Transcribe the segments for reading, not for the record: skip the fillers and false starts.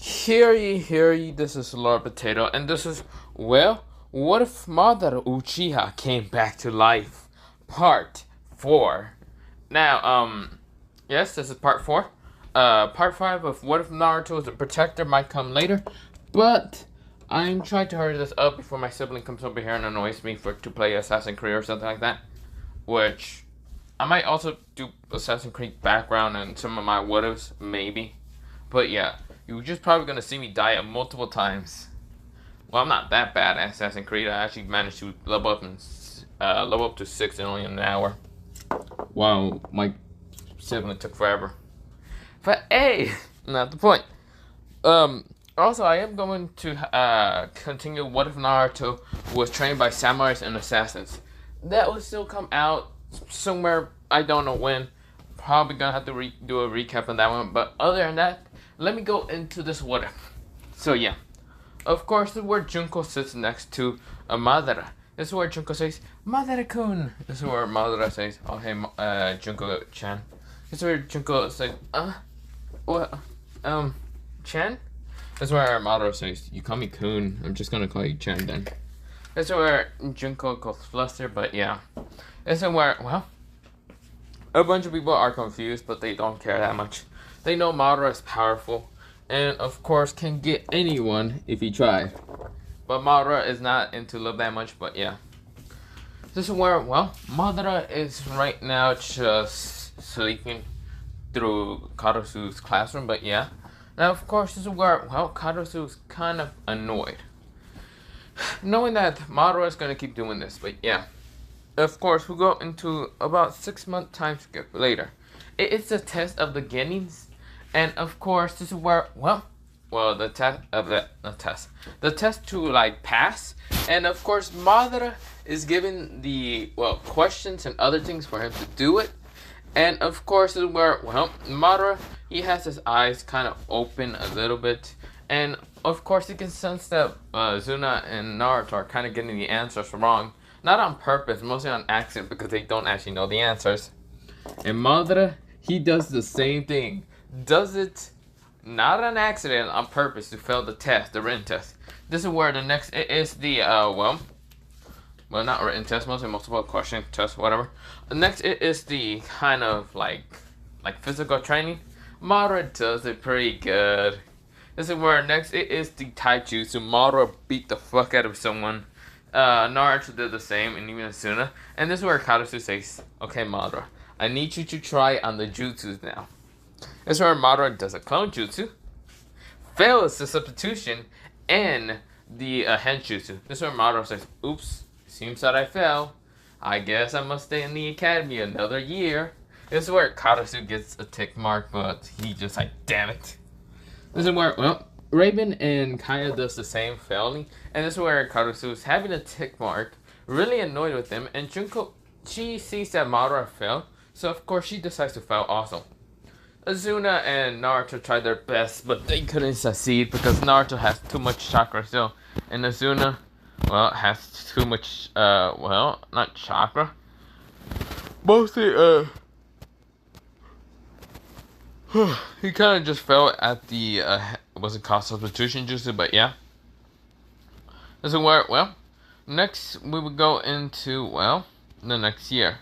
Hear ye, this is Lord Potato, and this is, well, what if Madara Uchiha came back to life? Part 4. Now, yes, this is part 4. Part 5 of what if Naruto is a protector might come later, but I'm trying to hurry this up before my sibling comes over here and annoys me to play Assassin's Creed or something like that, which I might also do Assassin's Creed background and some of my what ifs, maybe. But yeah, you're just probably gonna see me die multiple times. Well, I'm not that bad at Assassin's Creed. I actually managed to level up to 6 in only an hour. Wow, my sibling took forever. But hey, not the point. Also, I am going to continue What If Naruto was trained by samurais and assassins. That will still come out somewhere. I don't know when. Probably gonna have to do a recap on that one. But other than that, let me go into this what if. So yeah, of course, this is where Junko sits next to Madara. This is where Junko says, Madara-kun. This is where Madara says, oh hey, Junko-chan. This is where Junko says, what, Chan? This is where Madara says, you call me Kun, I'm just gonna call you Chan then. This is where Junko goes flustered, but yeah. This is where, well, a bunch of people are confused, but they don't care that much. They know Madara is powerful, and of course can get anyone if he tries. But Madara is not into love that much, but yeah. This is where, well, Madara is right now just sleeping through Karasu's classroom, but yeah. Now, of course, this is where, well, Karasu's kind of annoyed. Knowing that Madara is going to keep doing this, but yeah. Of course, we go into about 6-month time skip later. It is the test of the beginnings, and of course, this is where, well, the test to like pass, and of course, Madara is given the questions and other things for him to do it, and of course, this is where, well, Madara, he has his eyes kind of open a little bit, and of course, you can sense that Zuna and Naruto are kind of getting the answers wrong. Not on purpose, mostly on accident because they don't actually know the answers. And Madara, he does the same thing. Does it not on accident, on purpose to fail the test, the written test. This is where the next is the, well, not written test, mostly multiple question test, whatever. Next it is the kind of like physical training. Madara does it pretty good. This is where next it is the taijutsu. Madara beat the fuck out of someone. Naruto did the same, and even Asuna. And this is where Karasu says, okay, Madara, I need you to try on the jutsus now. This is where Madara does a clone jutsu, fails the substitution, and the henjutsu. This is where Madara says, oops, seems that I fell. I guess I must stay in the academy another year. This is where Karasu gets a tick mark, but he just like, damn it. This is where, well, Raven and Kaya does the same failing, and this is where Karasu is having a tick mark, really annoyed with him, and Junko, she sees that Madara failed, so of course she decides to fail also. Azuna and Naruto tried their best, but they couldn't succeed because Naruto has too much chakra still, and Azuna, well, has too much, well, not chakra, mostly, he kind of just fell at the, was it called substitution jutsu, but yeah. This is where, well, next we would go into, well, the next year.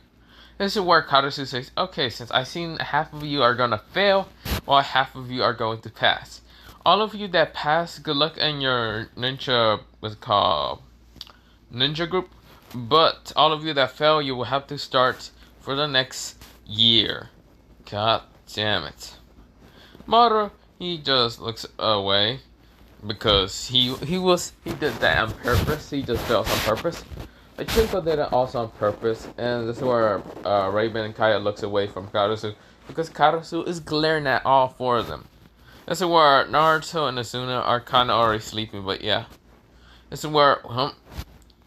This is where Karasu says, okay, since I seen half of you are gonna fail, while half of you are going to pass. All of you that pass, good luck in your ninja, what's it called, ninja group. But all of you that fail, you will have to start for the next year. God damn it. Madara, he just looks away because he did that on purpose. He just fails on purpose. Junko did it also on purpose, and this is where Raven and Kaya looks away from Karasu because Karasu is glaring at all 4 of them. This is where Naruto and Asuna are kind of already sleeping, but yeah. This is where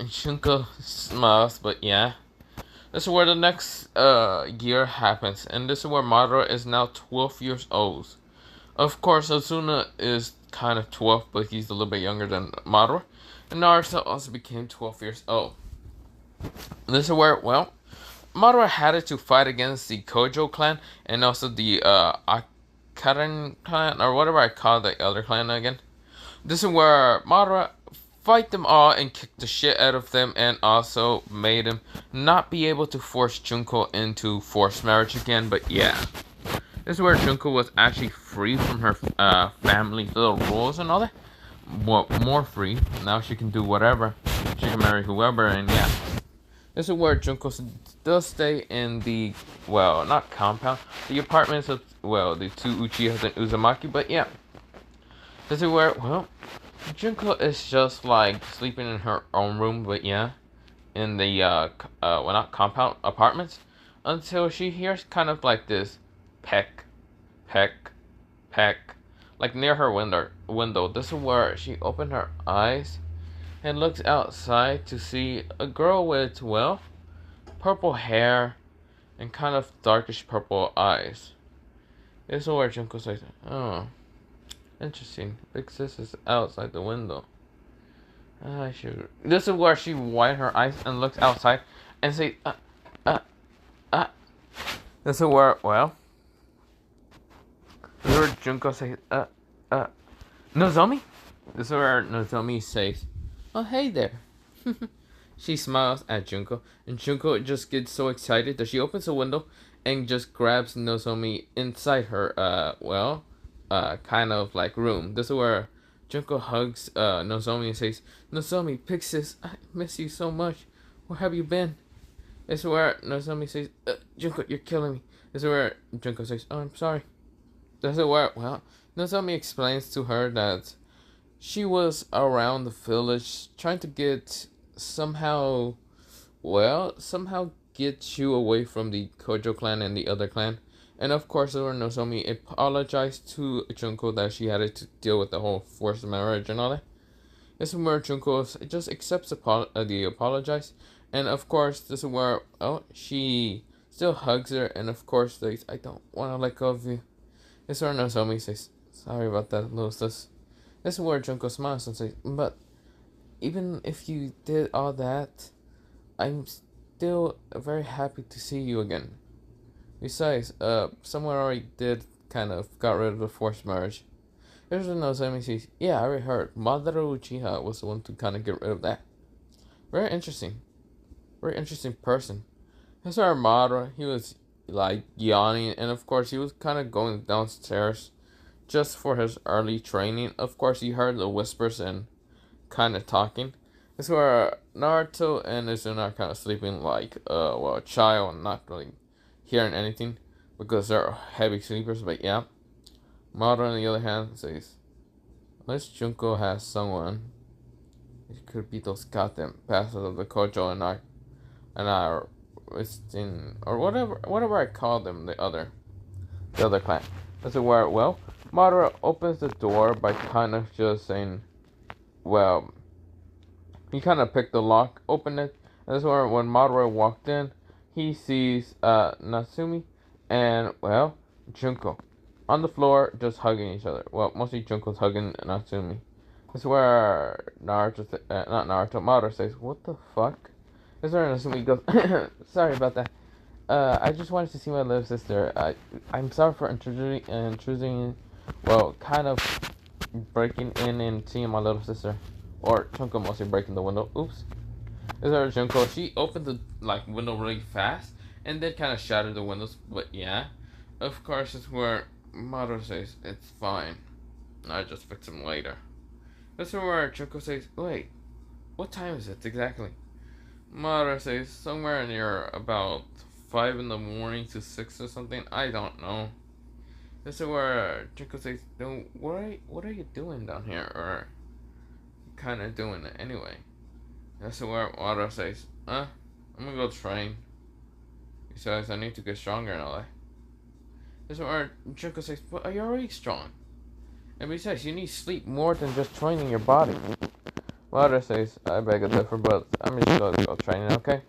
Junko smiles, but yeah. This is where the next year happens, and this is where Madara is now 12 years old. Of course, Asuna is kind of 12, but he's a little bit younger than Madara. And Naruto also became 12 years old. This is where, well, Madara had to fight against the Kojo clan and also the Karen clan, or whatever I call the other clan again. This is where Madara fight them all and kick the shit out of them, and also made him not be able to force Junko into forced marriage again. But yeah, this is where Junko was actually free from her family little rules and all that. Well, more free. Now she can do whatever. She can marry whoever, and yeah. This is where Junko does stay in the, well, not compound, the apartments of, well, the two Uchihas and Uzumaki, but yeah. This is where, well, Junko is just like sleeping in her own room, but yeah, in the, well, not compound, apartments, until she hears kind of like this peck, peck, peck, like near her window. This is where she opened her eyes and looks outside to see a girl with, well, purple hair and kind of darkish purple eyes. This is where Junko says, oh, interesting. Big sis is outside the window. I should. This is where she widens her eyes and looks outside and says, uh. This is where, well, this is where Junko says, Nozomi? This is where Nozomi says, oh, hey there. She smiles at Junko, and Junko just gets so excited that she opens the window and just grabs Nozomi inside her, kind of like room. This is where Junko hugs Nozomi and says, Nozomi, Pixis, I miss you so much. Where have you been? This is where Nozomi says, Junko, you're killing me. This is where Junko says, oh, I'm sorry. This is where, well, Nozomi explains to her that she was around the village trying to get somehow get you away from the Kojo clan and the other clan. And of course, Nozomi apologized to Junko that she had to deal with the whole forced marriage and all that. This is where Junko just accepts the apologize. And of course, this is where, oh, she still hugs her. And of course, says, I don't want to let go of you. This is where Nozomi says, sorry about that, little sis. This is where Junko smiles and says, but even if you did all that, I'm still very happy to see you again. Besides, someone already did kind of got rid of the forced marriage. There's when Nozomi says, yeah, I already heard. Madara Uchiha was the one to kind of get rid of that. Very interesting. Very interesting person. That's our Madara. He was like yawning, and of course he was kind of going downstairs just for his early training. Of course, he heard the whispers and kind of talking. This is where Naruto and Izuna are kind of sleeping like, a child, and not really hearing anything because they're heavy sleepers. But yeah, Madara on the other hand says, unless Junko has someone, it could be those goddamn bastards of the Kojo and our or whatever I call them, the other clan. This is where, well, Madara opens the door by kind of just saying, well, he kind of picked the lock, opened it, and this is where when Madara walked in, he sees Natsumi and, well, Junko on the floor just hugging each other. Well, mostly Junko's hugging Natsumi. This is where Madara says, what the fuck? This is where Natsumi goes, sorry about that. I just wanted to see my little sister. I'm sorry for intruding, well, kind of breaking in and seeing my little sister. Or Junko mostly breaking the window. Oops. This is Junko. She opened the window really fast and then kind of shattered the windows. But yeah, of course, it's where Madara says it's fine. I just fix them later. This is where Junko says, wait, what time is it exactly? Madara says somewhere near about 5 in the morning to 6 or something. I don't know. This is where Junko says, what are you doing down here? Or kind of doing it anyway. This is where Madara says, I'm gonna go train. Besides, I need to get stronger and all that. This is where Junko says, but are you already strong? And besides, you need sleep more than just training your body. Madara says, I beg to differ, but I'm just gonna go training, okay?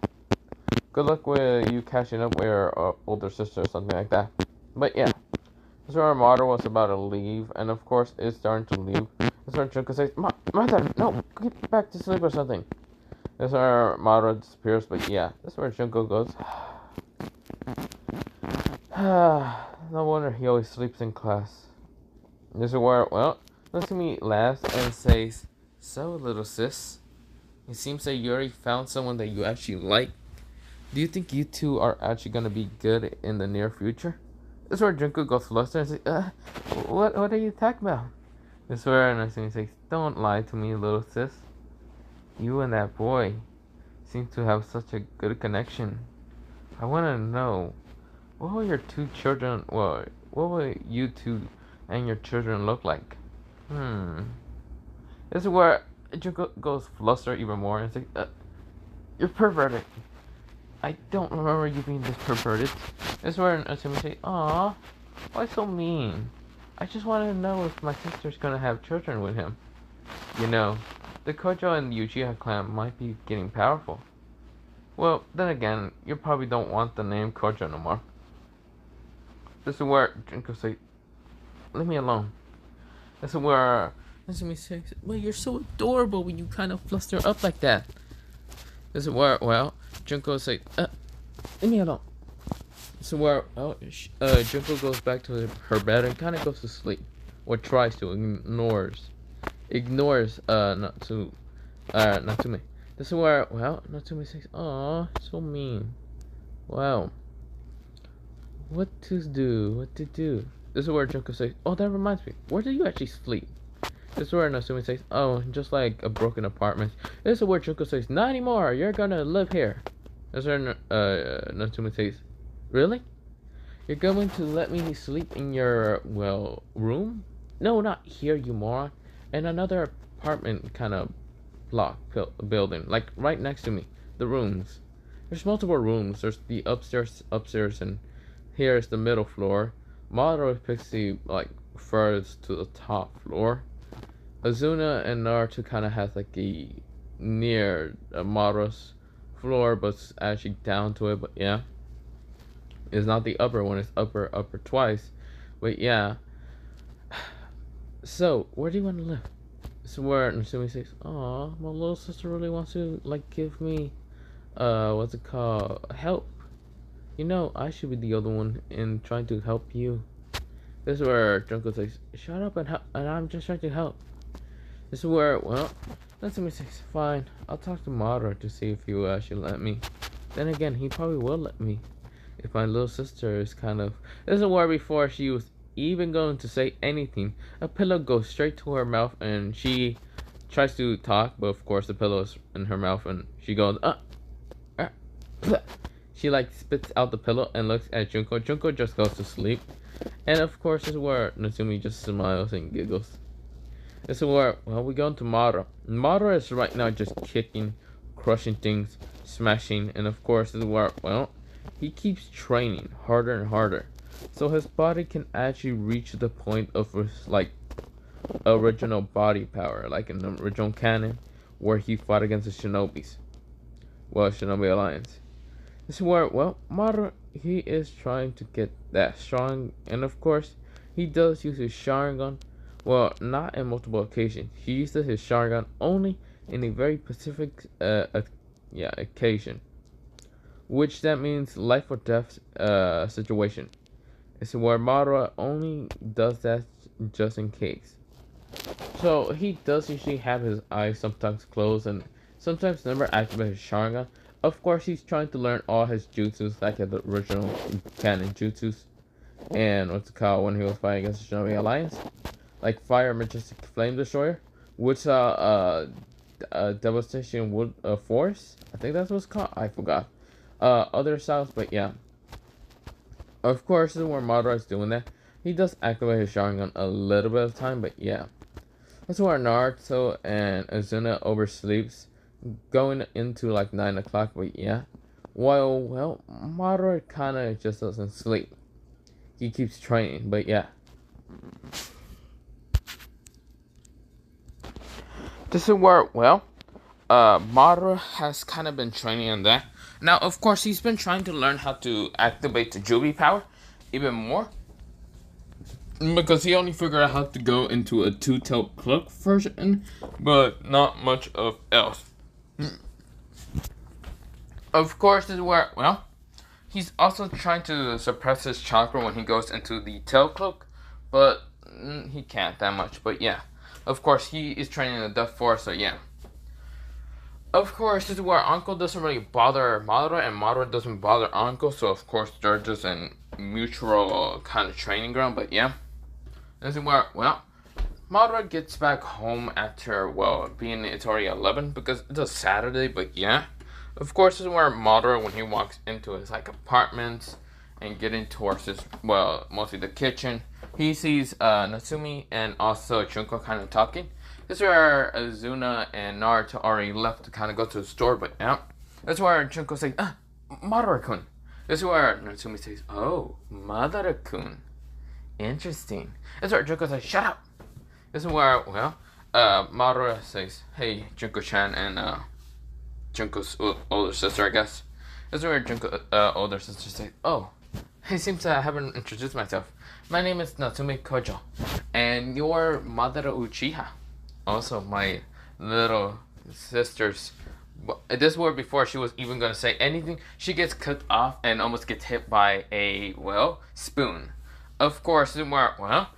Good luck with you catching up with your older sister or something like that. But yeah, this is where Madara was about to leave, and of course is starting to leave. This is where Junko says, Madara, no, get back to sleep or something. This is where Madara disappears, but yeah, this is where Junko goes. No wonder he always sleeps in class. This is where, well, Natsumi laughs and says, "So, little sis, it seems that you already found someone that you actually like. Do you think you two are actually gonna be good in the near future?" This is where Junko goes flustered and says, what are you talking about? This is where Natsumi says, "Don't lie to me, little sis. You and that boy seem to have such a good connection. I wanna know, what will your two children, well, what will you two and your children look like?" This is where Junko goes flustered even more and says, "You're perverted. I don't remember you being this perverted." This is where Natsumi says, "Aw, why so mean? I just wanted to know if my sister's gonna have children with him. You know, the Kojo and the Uchiha clan might be getting powerful. Well, then again, you probably don't want the name Kojo no more." This is where Junko says, "Leave me alone." This is where Natsumi says, "Well, you're so adorable when you kind of fluster up like that." This is where, well, Junko says, "Leave me alone." This is where, well, Junko goes back to her bed and kind of goes to sleep, or tries to, ignores Natsume. This is where, well, Natsume says, "Aw, so mean. Wow. What to do? This is where Junko says, "Oh, that reminds me. Where do you actually sleep?" This is where Natsumi says, "Oh, just like a broken apartment." This is where Junko says, "Not anymore. You're gonna live here." This is where Natsumi says, "Really? You're going to let me sleep in your, well, room? No, not here, you moron. In another apartment kind of block building, like right next to me. The rooms. There's multiple rooms. There's the upstairs, and here's the middle floor. Madara picks the, like, first to the top floor. Azuna and Naruto kind of has like a near Madara's floor, but actually down to it. But yeah, it's not the upper one. It's upper twice. But yeah. So where do you want to live? So where Natsumi says, "Aw, my little sister really wants to like give me, what's it called? Help. You know, I should be the other one in trying to help you." This is where Junko says, "Shut up and help, and I'm just trying to help." This is where, well, Natsumi says, "Fine, I'll talk to Madara to see if he will actually let me. Then again, he probably will let me. If my little sister is kind of..." This is where before she was even going to say anything, a pillow goes straight to her mouth and she tries to talk, but of course the pillow is in her mouth and she goes, She like spits out the pillow and looks at Junko. Junko just goes to sleep. And of course this is where Natsumi just smiles and giggles. This is where, well, we go into Madara. Madara is right now just kicking, crushing things, smashing, and of course this is where, well, he keeps training harder and harder. So his body can actually reach the point of his, like, original body power, like in the original canon, where he fought against the Shinobis. Well, Shinobi Alliance. This is where, well, Madara, he is trying to get that strong, and of course, he does use his Sharingan. Well, not in multiple occasions. He uses his Sharingan only in a very specific, occasion. Which that means life or death, situation. It's where Madara only does that just in case. So he does usually have his eyes sometimes closed and sometimes never activate his Sharingan. Of course, he's trying to learn all his jutsus, like the original canon jutsus. And what's it called when he was fighting against the Shinobi Alliance? Like Fire Majestic Flame Destroyer, which Devastation Wood Force. I think that's what it's called. I forgot. Other styles, but yeah. Of course, this is where Madara is doing that. He does activate his Sharingan a little bit of time, but yeah. That's where Naruto and Azuna oversleeps, going into like 9 o'clock, but yeah. While, well, Madara kind of just doesn't sleep. He keeps training, but yeah. This is where, well, Madara has kind of been training on that. Now, of course, he's been trying to learn how to activate the Jubi power even more. Because he only figured out how to go into a two-tailed cloak version, but not much of else. Of course, this is where, well, He's also trying to suppress his chakra when he goes into the tail cloak, but he can't that much. But yeah, of course he is training in the Death Force, so yeah. Of course, this is where Uncle doesn't really bother Madara, and Madara doesn't bother Uncle, so of course they're just in mutual kind of training ground. But yeah, this is where, well, Madara gets back home after, well, being it's already 11 because it's a Saturday, but yeah. Of course, this is where Madara, when he walks into his, like, apartment and getting towards his, well, mostly the kitchen, he sees Natsumi and also Junko kind of talking. This is where Azuna and Naruto already left to kind of go to the store, but yeah. That's where Junko says, Madara-kun. This is where Natsumi says, oh, Madara-kun. Interesting. That's where Junko says, shut up. This is where, well, Madara says, hey, Junko-chan, and Junko's older sister, I guess. This is where Junko's older sister says, oh, it seems I haven't introduced myself. My name is Natsumi Kojo, and you're Madara Uchiha. Also, my little sister's. This word before she was even gonna say anything, she gets cut off and almost gets hit by a, well, spoon. Of course, well,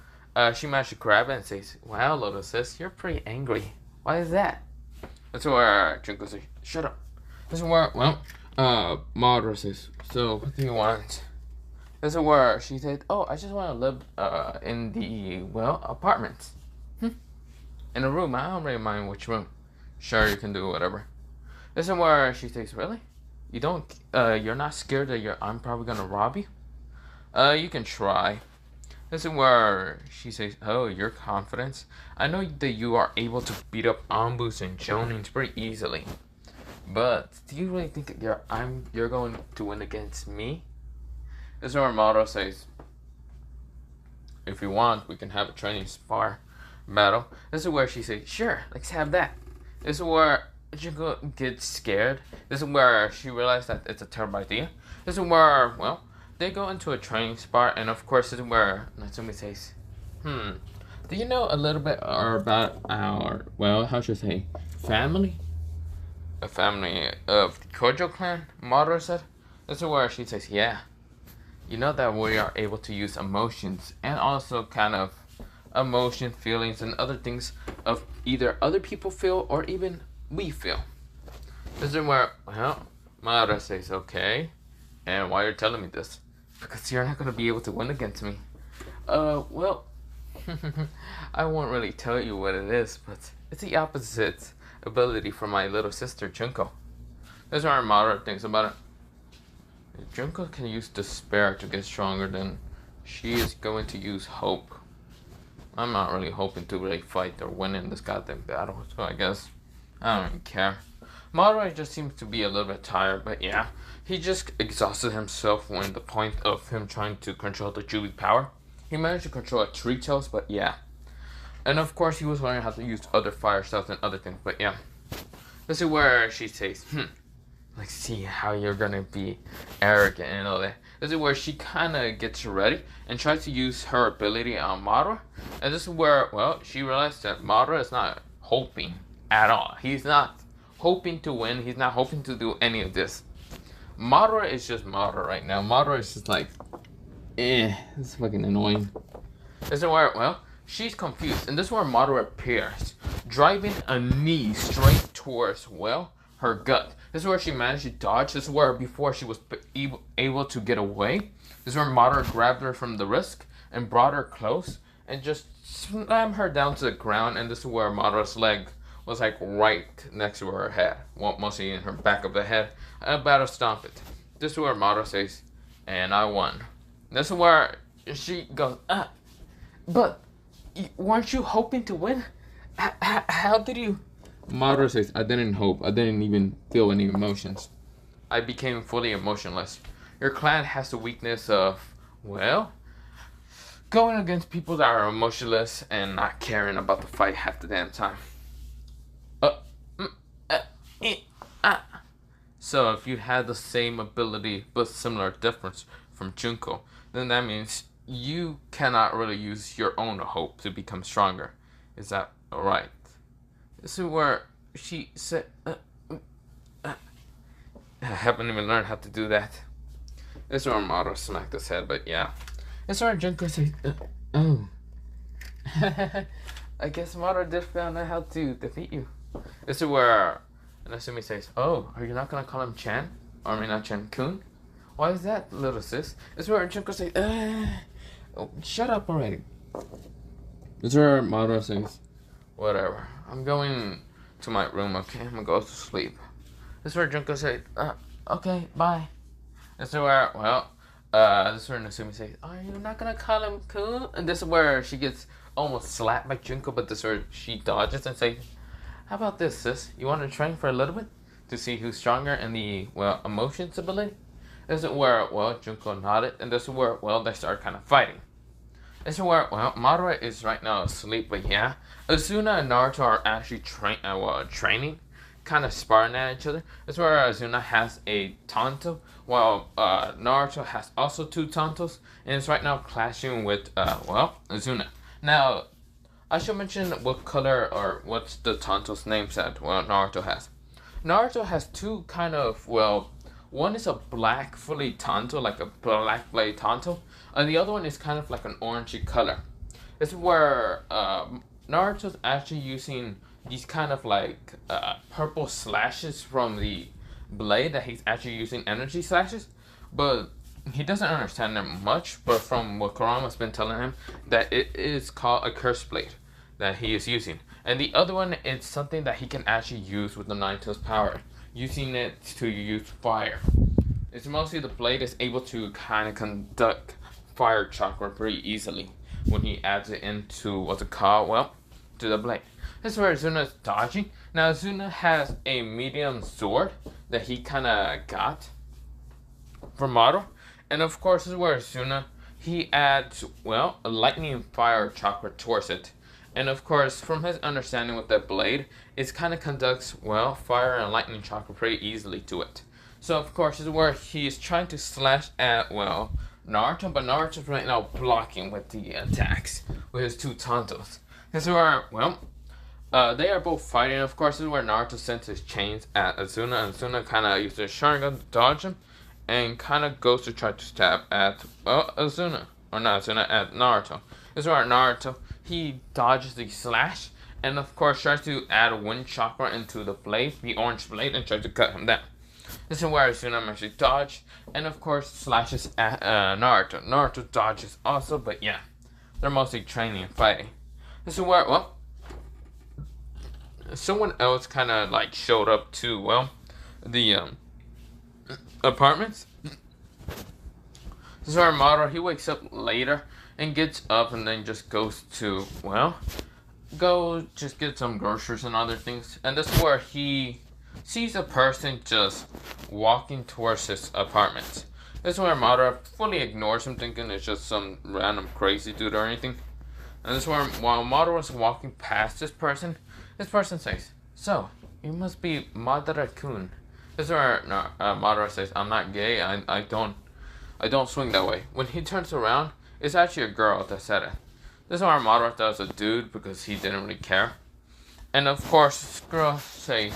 she managed to grab it and says, wow, little sis, you're pretty angry. Why is that? That's where Junko says, shut up. This is where, well, Madara says, so what do you want? This is where she said, oh, I just want to live in the, well, apartment. In a room, I don't really mind which room. Sure, you can do whatever. This is where she says, really? You don't, you're not scared that I'm probably gonna rob you? You can try. This is where she says, oh, your confidence. I know that you are able to beat up Anbus and Jonins pretty easily. But do you really think that you're going to win against me? This is where Madara says, if you want, we can have a training spar battle. This is where she says, sure, let's have that. This is where Junko gets scared. This is where she realizes that it's a terrible idea. This is where, well, they go into a training spar, and of course this is where Natsumi says, do you know a little bit about our, well, how should I say, family? A family of the Kojo clan, Madara said. This is where she says, yeah. You know that we are able to use emotions and also kind of emotion, feelings, and other things of either other people feel or even we feel. This is where, well, Madara says, okay. And why are you telling me this? Because you're not going to be able to win against me. Well, I won't really tell you what it is, but it's the opposite ability from my little sister, Junko. This is where Madara thinks about it. If Junko can use despair to get stronger, then she is going to use hope. I'm not really hoping to really fight or win in this goddamn battle, so I guess I don't even care. Madara just seems to be a little bit tired, but yeah. He just exhausted himself when the point of him trying to control the Jubi power. He managed to control a tree tails, but yeah. And of course he was learning how to use other fire styles and other things, but yeah. This is where she says, like, see how you're gonna be arrogant and all that. This is where she kind of gets ready and tries to use her ability on Madara. And this is where, well, she realized that Madara is not hoping at all. He's not hoping to win. He's not hoping to do any of this. Madara is just Madara right now. Madara is just like, it's fucking annoying. This is where, well, she's confused. And this is where Madara appears, driving a knee straight towards, well, her gut. This is where she managed to dodge. This is where before she was able to get away. This is where Madara grabbed her from the wrist and brought her close and just slammed her down to the ground. And this is where Madara's leg was like right next to her head. Well, mostly in her back of the head. I'm about to stomp it. This is where Madara says, and I won. This is where she goes, but weren't you hoping to win? How did you? Madara says, I didn't hope. I didn't even feel any emotions. I became fully emotionless. Your clan has the weakness of, well, going against people that are emotionless and not caring about the fight half the damn time. So if you had the same ability but similar difference from Junko, then that means you cannot really use your own hope to become stronger. Is that alright? This is where she said, I haven't even learned how to do that. This is where Madara smacked his head, but yeah. This is where Junko says, oh. I guess Madara did found out how to defeat you. This is where Nasumi says, oh, are you not gonna call him Chan? Or I mean not Chan Kun? Why is that, little sis? This is where Junko says, oh, shut up already. This is where Madara says, whatever. I'm going to my room, okay? I'm gonna go to sleep. This is where Junko says, okay, bye. This is where, this is where Nasumi says, are you not gonna call him Kun? And this is where she gets almost slapped by Junko, but this is where she dodges and says, how about this, sis? You want to train for a little bit? To see who's stronger in the, emotions ability? This is where, Junko nodded, and this is where, they start kind of fighting. This is where, Madara is right now asleep, but yeah, Azuna and Naruto are actually training, kind of sparring at each other. This is where Azuna has a Tanto, while Naruto has also 2 Tantos, and it's right now clashing with, Azuna. Now, I should mention what color or what's the Tanto's name said, Naruto has. Naruto has 2 kind of, one is a black fully Tanto, like a black blade Tanto, and the other one is kind of like an orangey color. This is where Naruto's actually using these kind of like purple slashes from the blade that he's actually using energy slashes, but he doesn't understand them much. But from what Kurama's been telling him, that it is called a curse blade that he is using, and the other one is something that he can actually use with the Nine-Tails power, using it to use fire. It's mostly the blade is able to kind of conduct fire chakra pretty easily when he adds it into what's it called, to the blade. This is where Azuna is dodging. Now Azuna has a medium sword that he kind of got from Madara, and of course this is where Azuna, he adds, a lightning and fire chakra towards it. And of course, from his understanding with that blade, it kind of conducts, fire and lightning chakra pretty easily to it. So of course, this is where he is trying to slash at, Naruto, but Naruto's right now blocking with the attacks with his 2 Tantos. This is where, they are both fighting. Of course, this is where Naruto sends his chains at Azuna, and Azuna kind of uses his Sharingan to dodge him, and kind of goes to try to stab at, Azuna. Or not Azuna, at Naruto. This is where Naruto, he dodges the slash, and of course tries to add wind chakra into the blade, the orange blade, and tries to cut him down. This is where Azuna actually dodge, and of course slashes at Naruto. Naruto dodges also, but yeah, they're mostly training and fighting. This is where, someone else kind of like showed up to, the apartments. This is where Madara, he wakes up later and gets up and then just goes to, go just get some groceries and other things. And this is where he sees a person just walking towards his apartment. This is where Madara fully ignores him, thinking it's just some random crazy dude or anything. And this is where, while Madara was walking past this person says, so, you must be Madara-kun. This is where Madara says, I'm not gay, I don't swing that way. When he turns around, it's actually a girl that said it. This is why Madara thought it was a dude because he didn't really care. And of course, this girl says,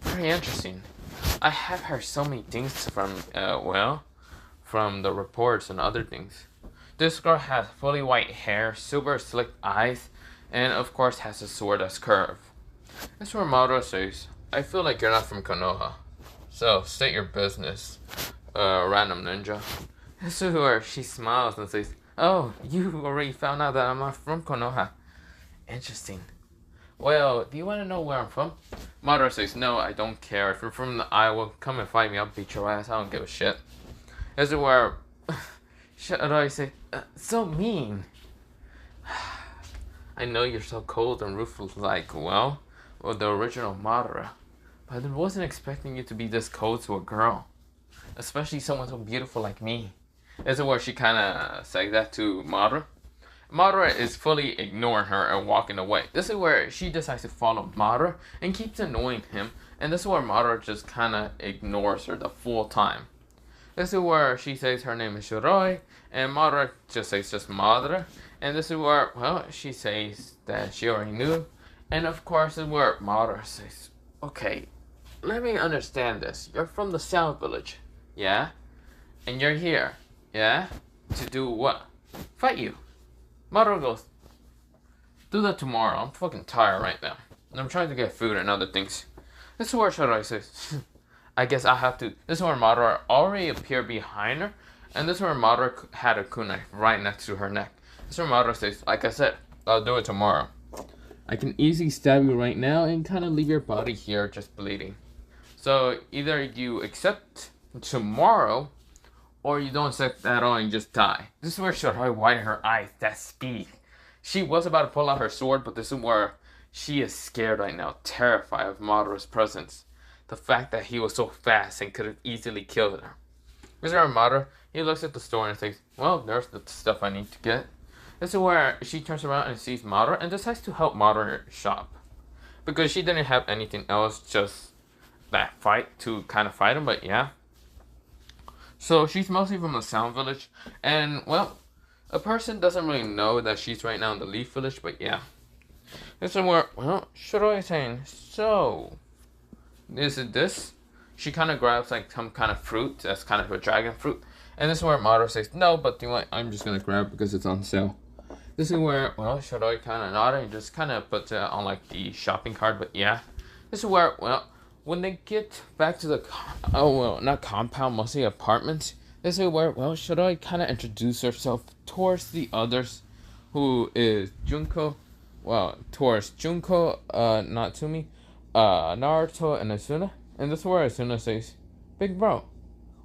very interesting. I have heard so many things from, from the reports and other things. This girl has fully white hair, super slick eyes, and of course has a sword that's curved. This is where Madara says, I feel like you're not from Konoha. So, state your business, random ninja. This is where she smiles and says, oh, you already found out that I'm not from Konoha. Interesting. Well, do you want to know where I'm from? Madara says, no, I don't care. If you're from the Iowa, come and fight me. I'll beat your ass. I don't give a shit. This is where Shadori says, so mean. I know you're so cold and ruthless like, the original Madara. But I wasn't expecting you to be this cold to a girl. Especially someone so beautiful like me. This is where she kind of said that to Madara. Madara is fully ignoring her and walking away. This is where she decides to follow Madara and keeps annoying him. And this is where Madara just kind of ignores her the full time. This is where she says her name is Shiroi, and Madara just says just Madara. And this is where, she says that she already knew. And of course, this is where Madara says, okay, let me understand this. You're from the South Village, yeah? And you're here, yeah? To do what? Fight you. Madara goes, do that tomorrow. I'm fucking tired right now. And I'm trying to get food and other things. This is where Shadai says, I guess I have to. This is where Madara already appeared behind her. And this is where Madara had a kunai right next to her neck. This is where Madara says, like I said, I'll do it tomorrow. I can easily stab you right now and kind of leave your body here just bleeding. So either you accept tomorrow, or you don't accept at all and just die. This is where Shadai widened her eyes that speed. She was about to pull out her sword, but this is where she is scared right now, terrified of Madara's presence. The fact that he was so fast and could have easily killed her. Mr. Madara, he looks at the store and says, well, there's the stuff I need to get. This is where she turns around and sees Madara and decides to help Madara shop. Because she didn't have anything else, just that fight to kind of fight him, but yeah. So she's mostly from the Sound Village, and well, a person doesn't really know that she's right now in the Leaf Village, but yeah. This is where, well, Shiroi is saying, so, is it this? She kind of grabs like some kind of fruit, that's kind of a dragon fruit, and this is where Madara says, no, but you know what, I'm just gonna grab it because it's on sale. This is where, well, Shiroi kind of nodded and just kind of puts it on like the shopping cart, but yeah. This is where, well, when they get back to the, not compound, mostly apartments, this is where, well, Shiroi kind of introduce herself towards the others, who is Junko, well, towards Junko, Natsumi, Naruto, and Asuna. And this is where Asuna says, big bro,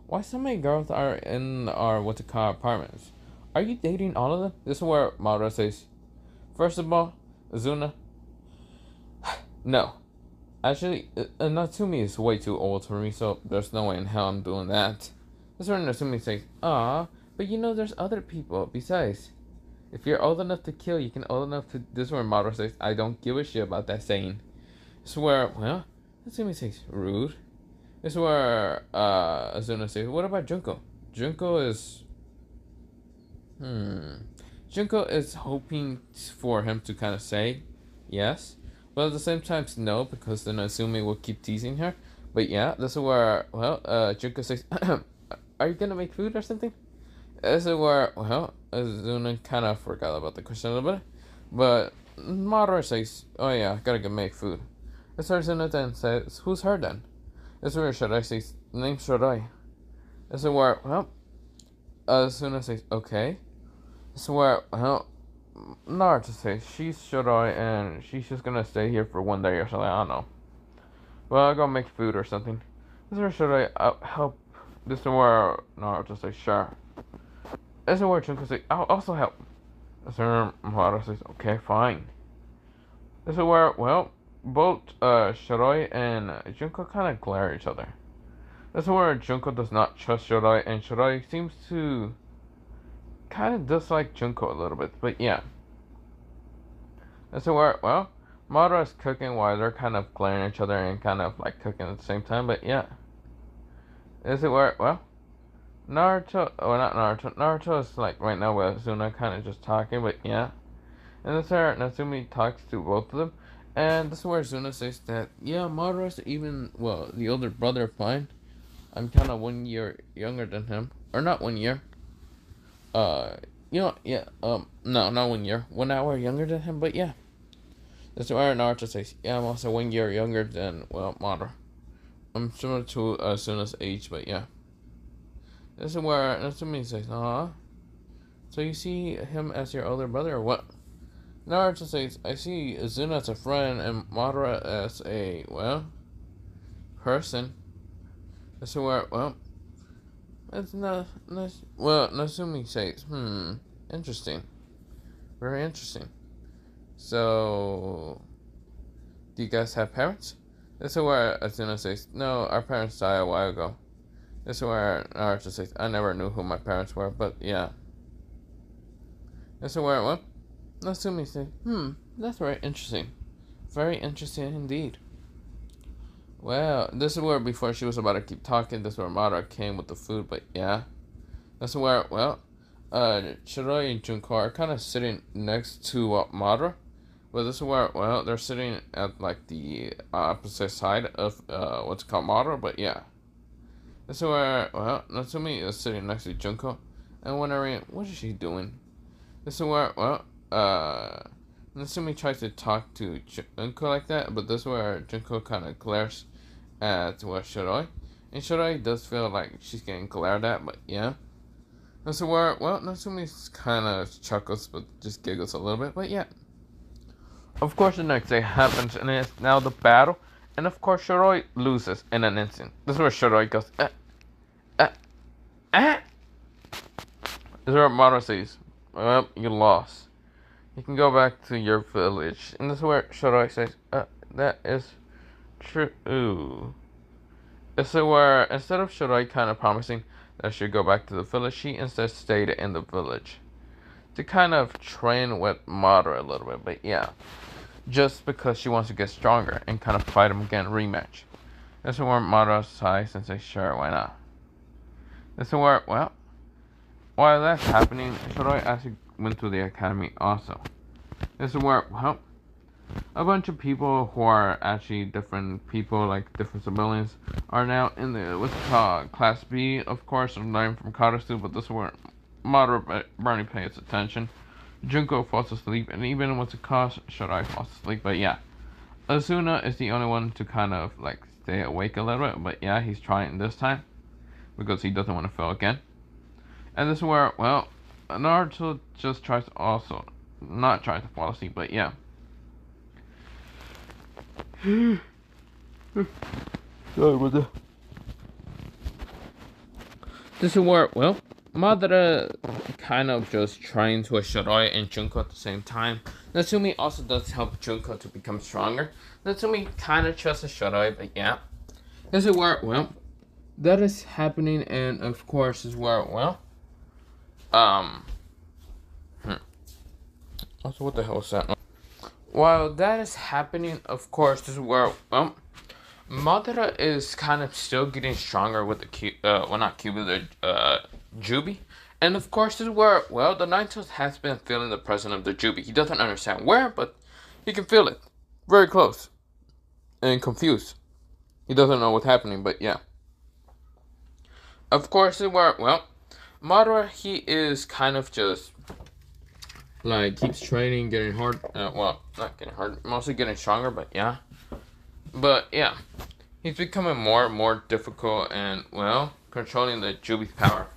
why so many girls are in our apartments? Are you dating all of them? This is where Madara says, first of all, Asuna, no. Actually, Natsumi is way too old for me, so there's no way in hell I'm doing that. This is where Natsumi says, ah, but you know there's other people. Besides, if you're old enough to kill, you can old enough to... This is where Madara says, I don't give a shit about that saying. This is where, well, Natsumi says, rude. This is where Asuna says, what about Junko? Junko is... Junko is hoping for him to kind of say yes. But at the same time, no, because then Asumi will keep teasing her. But yeah, this is where, well, Junko says, are you gonna make food or something? This is where, well, Asuna kind of forgot about the question a little bit. But Madara says, oh yeah, gotta go make food. This is where Asuna then says, who's her then? This is where Shadai says, name's Shadai. This is where, well, Asuna says, okay. This is where, well, Naruto says she's Shadai and she's just gonna stay here for one day or something. I don't know. Well, I'll go make food or something. This is where Shadai help. This is where Naruto says sure. This is where Junko says I'll also help. This is where Naruto says okay, fine. This is where, well, both Shadai and Junko kind of glare at each other. This is where Junko does not trust Shadai, and Shadai seems to kind of dislike Junko a little bit, but yeah. This is where, well, Madara is cooking while they're kind of glaring at each other and kind of like cooking at the same time, but yeah. This is where, well, Naruto, or not Naruto, Naruto is like right now with Asuna kind of just talking, but yeah. And this is where Natsumi talks to both of them, and this is where Asuna says that, yeah, Madara's even, well, the older brother of mine. I'm kind of 1 year younger than him, or not 1 year. You know, yeah, no, not 1 year. 1 hour younger than him, but yeah. That's why Naruto says, yeah, I'm also 1 year younger than, well, Madara. I'm similar to Asuna's age, but yeah. This is where Natsumi says, so you see him as your older brother, or what? Naruto says, I see Asuna as a friend and Madara as a, well, person. This is where, well, it's not, well, Natsumi says, interesting. Very interesting. So, do you guys have parents? This is where Asuna says, no, our parents died a while ago. This is where Naruto says, I never knew who my parents were, but yeah. This is where, well, Natsumi says, that's very interesting. Very interesting indeed. Well, this is where before she was about to keep talking, this is where Madara came with the food, but yeah. This is where, well, Shiroi and Junko are kind of sitting next to Madara. But this is where, well, they're sitting at like the opposite side of what's called Madara, but yeah. So well, Natsumi is sitting next to Junko and wondering what is she doing. This is where Natsumi tries to talk to Junko like that, but this is where Junko kind of glares at Shiroi. And Shiroi does feel like she's getting glared at, but yeah. This is where, Natsumi kind of chuckles, but just giggles a little bit, but yeah. Of course, the next day happens, and it's now the battle. And of course, Shiroi loses in an instant. This is where Shiroi goes, eh. This is where Madara says, well, you lost. You can go back to your village. And this is where Shiroi says, that is true. This is where, instead of Shiroi kind of promising that she'd go back to the village, she instead stayed in the village to kind of train with Madara a little bit. But yeah, just because she wants to get stronger and kind of fight him again, rematch. This is where Madara sighs and says, sure, why not? This is where, well, while that's happening, Shiroi actually went to the academy also. This is where, well, a bunch of people who are actually different people, like different civilians, are now in the, what's it called, Class B, of course, I'm learning from Karasu, but this is where Madara barely pays attention. Junko falls asleep, and even what's it called, Shiroi falls asleep, but yeah. Asuna is the only one to kind of, like, stay awake a little bit, but yeah, he's trying this time, because he doesn't want to fail again. And this is where, well, Naruto just tries to also, not tries to fall asleep, but yeah. Sorry about that. This is where, well, Madara kind of just trying to Shiroi and Junko at the same time. Natsumi also does help Junko to become stronger. Natsumi kind of trusts Shiroi, but yeah. This is where, well, that is happening, and of course is where, well, also, what the hell was that? While that is happening, of course, this is where, well, Madara is kind of still getting stronger with the not Cuba, the Jubi. And of course, this is where, well, the Nine-Tails has been feeling the presence of the Jubi. He doesn't understand where, but he can feel it. Very close. And confused. He doesn't know what's happening, but yeah. Of course, this is where, well, Madara, he is kind of just, like, keeps training, getting hard. Well, not getting hard, mostly getting stronger, but yeah. But yeah, he's becoming more and more difficult, and well, controlling the Jubi's power.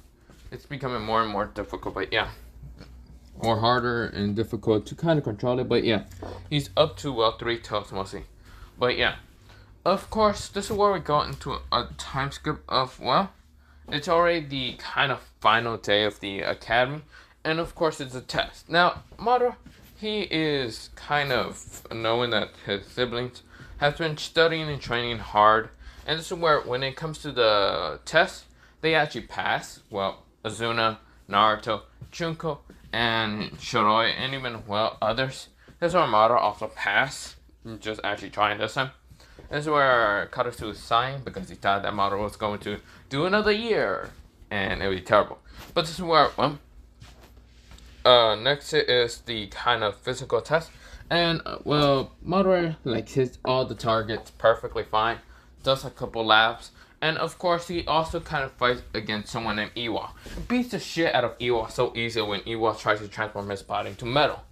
It's becoming more and more difficult, but yeah. More harder and difficult to kind of control it, but yeah. He's up to, well, 3 tails mostly. But yeah. Of course, this is where we go into a time skip of, well, it's already the kind of final day of the academy. And of course, it's a test. Now, Madara, he is kind of knowing that his siblings have been studying and training hard. And this is where, when it comes to the test, they actually pass. Well, Azuna, Naruto, Junko, and Shiroi, and even, well, others. This is where Madara also passed. Just actually trying this time. This is where Karasu is sighing because he thought that Madara was going to do another year. And it would be terrible. But this is where, well, next is the kind of physical test. And, well, Madara, like, hits all the targets perfectly fine. Does a couple laps. And, of course, he also kind of fights against someone named Iwa. Beats the shit out of Iwa so easily when Iwa tries to transform his body into metal.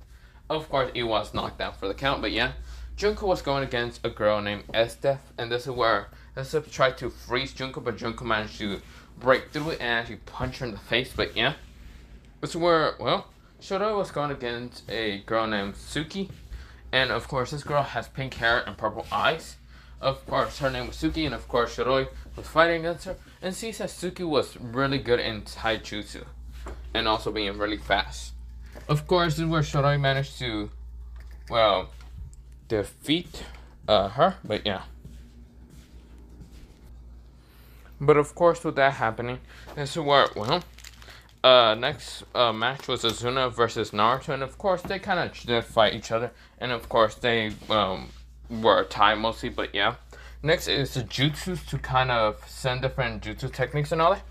Of course, Iwa's knocked down for the count, but yeah. Junko was going against a girl named Estef. And this is where Estef tried to freeze Junko, but Junko managed to break through it and actually punch her in the face, but yeah. This is where, well, Shiroi was going against a girl named Suki. And of course, this girl has pink hair and purple eyes. Of course, her name was Suki, and of course, Shiroi was fighting against her. And sees that Suki was really good in taijutsu. And also being really fast. Of course, this is where Shiroi managed to, well, defeat her, but yeah. But of course, with that happening, this is where, well, next match was Azuna versus Naruto, and of course they kind of did fight each other, and of course they were tied mostly, but yeah. Next is the jutsus to kind of send different jutsu techniques and all that,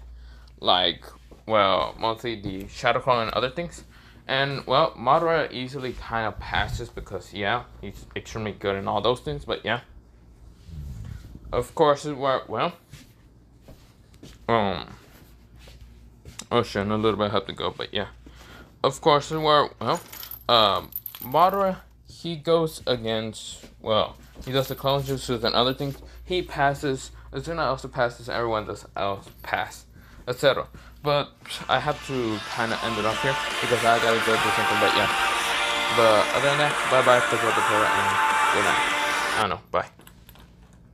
like, well, mostly the shadow clone and other things. And well, Madara easily kind of passes because yeah, he's extremely good in all those things, but yeah. Of course, well, oh shit, in a little bit I have to go, but yeah. Of course, Madara, he goes against, he does the clone jutsus and other things. He passes, Azuna also passes, everyone else pass, etc. But I have to kind of end it off here because I gotta go do something, but yeah. But other than that, bye bye, take care of the player, and good night. I don't know, bye.